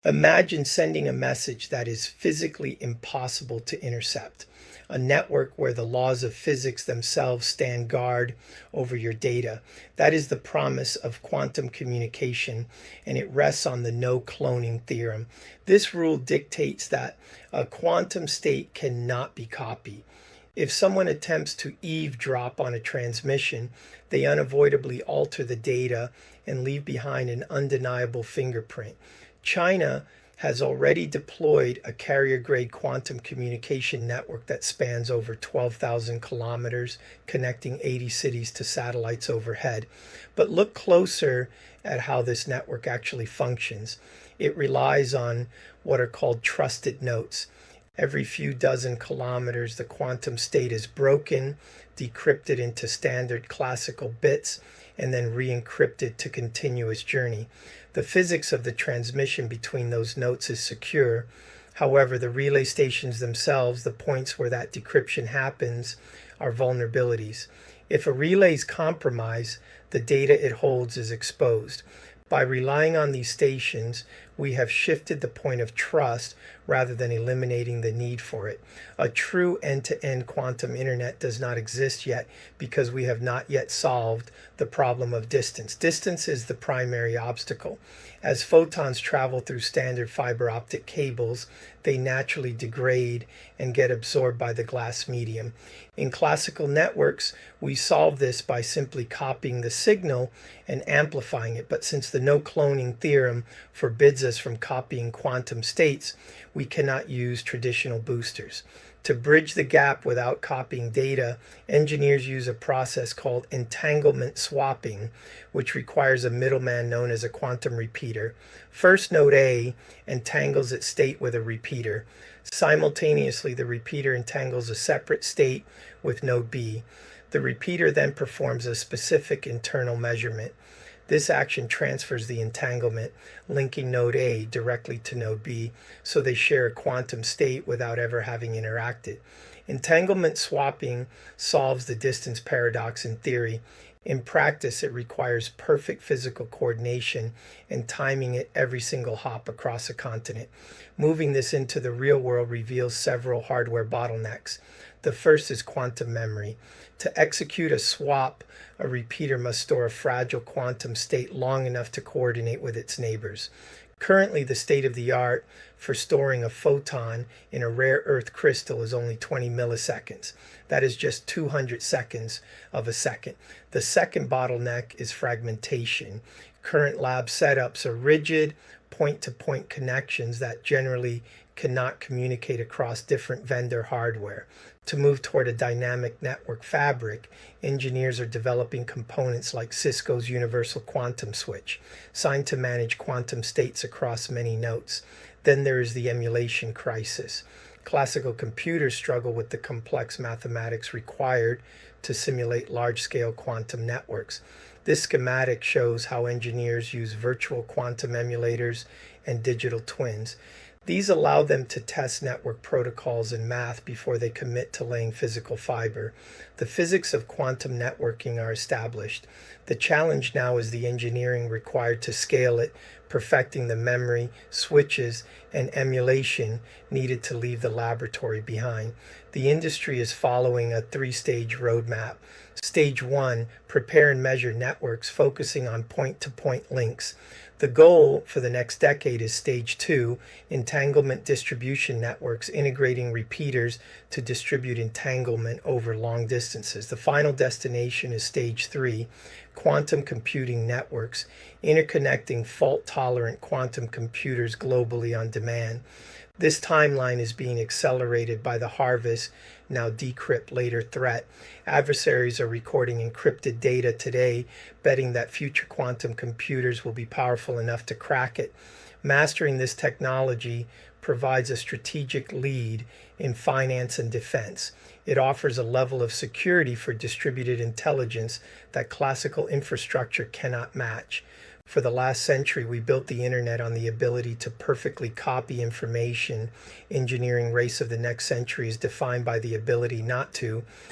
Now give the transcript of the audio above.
Imagine sending a message that is physically impossible to intercept, a network where the laws of physics themselves stand guard over your data. That is the promise of quantum communication, and it rests on the no cloning theorem. This rule dictates that a quantum state cannot be copied. If someone attempts to eavesdrop on a transmission, they unavoidably alter the data and leave behind an undeniable fingerprint. China has already deployed a carrier-grade quantum communication network that spans over 12,000 kilometers, connecting 80 cities to satellites overhead. But look closer at how this network actually functions. It relies on what are called trusted notes. Every few dozen kilometers, the quantum state is broken, decrypted into standard classical bits, and then re-encrypted to continuous journey. The physics of the transmission between those notes is secure. However, the relay stations themselves, the points where that decryption happens, are vulnerabilities. If a relay is compromised, the data it holds is exposed. By relying on these stations, we have shifted the point of trust rather than eliminating the need for it. A true end-to-end quantum internet does not exist yet because we have not yet solved the problem of distance. Distance is the primary obstacle. As photons travel through standard fiber optic cables, they naturally degrade and get absorbed by the glass medium. In classical networks, we solve this by simply copying the signal and amplifying it. But since the no cloning theorem forbids us from copying quantum states, we cannot use traditional boosters. To bridge the gap without copying data, engineers use a process called entanglement swapping, which requires a middleman known as a quantum repeater. First, node A entangles its state with a repeater. Simultaneously, the repeater entangles a separate state with node B. The repeater then performs a specific internal measurement. This action transfers the entanglement, linking node A directly to node B, so they share a quantum state without ever having interacted. Entanglement swapping solves the distance paradox in theory. In practice, it requires perfect physical coordination and timing at every single hop across a continent. Moving this into the real world reveals several hardware bottlenecks. The first is quantum memory. To execute a swap, a repeater must store a fragile quantum state long enough to coordinate with its neighbors. Currently, the state of the art for storing a photon in a rare earth crystal is only 20 milliseconds. That is just 200 seconds of a second. The second bottleneck is fragmentation. Current lab setups are rigid, point-to-point connections that generally cannot communicate across different vendor hardware. To move toward a dynamic network fabric, engineers are developing components like Cisco's Universal Quantum Switch, signed to manage quantum states across many nodes. Then there is the emulation crisis. Classical computers struggle with the complex mathematics required to simulate large-scale quantum networks. This schematic shows how engineers use virtual quantum emulators and digital twins. These allow them to test network protocols and math before they commit to laying physical fiber. The physics of quantum networking are established. The challenge now is the engineering required to scale it, perfecting the memory, switches, and emulation needed to leave the laboratory behind. The industry is following a three-stage roadmap. Stage 1, prepare and measure networks, focusing on point-to-point links. The goal for the next decade is Stage 2, entanglement distribution networks, integrating repeaters to distribute entanglement over long distances. The final destination is Stage 3, quantum computing networks, interconnecting fault-tolerant quantum computers globally on demand. This timeline is being accelerated by the harvest, now decrypt later threat. Adversaries are recording encrypted data today, betting that future quantum computers will be powerful enough to crack it. Mastering this technology provides a strategic lead in finance and defense. It offers a level of security for distributed intelligence that classical infrastructure cannot match. For the last century, we built the internet on the ability to perfectly copy information. Engineering race of the next century is defined by the ability not to.